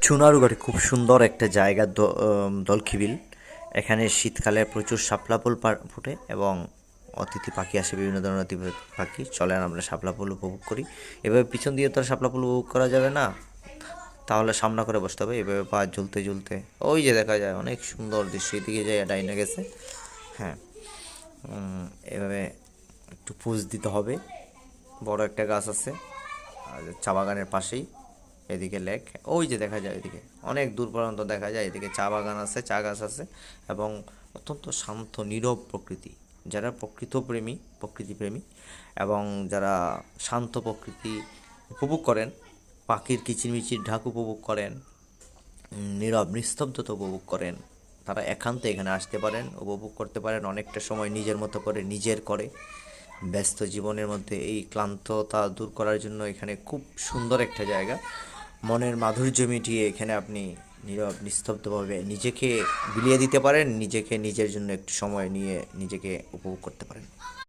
চুনারুঘাটে খুব সুন্দর একটা জায়গা দলখিবিল। এখানে শীতকালে প্রচুর শাপলা ফুল ফোটে এবং অতিথি পাখি আসে, বিভিন্ন ধরনের অতিথি পাখি। চলেন আমরা শাপলা ফুল উপভোগ করি। এভাবে পিছন দিয়ে তো আর শাপলা ফুল উপভোগ করা যাবে না, তাহলে সামনা করে বসতে হবে। এভাবে পা ঝুলতে ঝুলতে ওই যে দেখা যায় অনেক সুন্দর দৃশ্য, এদিকে যায় ডাইনে গেছে। হ্যাঁ, এভাবে একটু পোজ দিতে হবে। বড় একটা গাছ আছে আর চা বাগানের পাশেই, এদিকে লেক, ওই যে দেখা যায় এদিকে অনেক দূর পর্যন্ত দেখা যায়। এদিকে চা বাগান আছে, চা গাছ আছে এবং অত্যন্ত শান্ত নীরব প্রকৃতি। যারা প্রকৃতি প্রেমী এবং যারা শান্ত প্রকৃতি উপভোগ করেন, পাখির কিচিরমিচির ঢাক উপভোগ করেন, নীরব নিস্তব্ধতা উপভোগ করেন, তারা একান্তে এখানে আসতে পারেন, উপভোগ করতে পারেন। অনেকটা সময় নিজের মতো করে নিজের করে ব্যস্ত জীবনের মধ্যে এই ক্লান্ততা দূর করার জন্য এখানে খুব সুন্দর একটা জায়গা। মনের মাধুর্য মিটিয়ে এখানে আপনি নীরব নিস্তব্ধভাবে নিজেকে বিলিয়ে দিতে পারেন, নিজেকে নিজের জন্য একটু সময় নিয়ে নিজেকে উপভোগ করতে পারেন।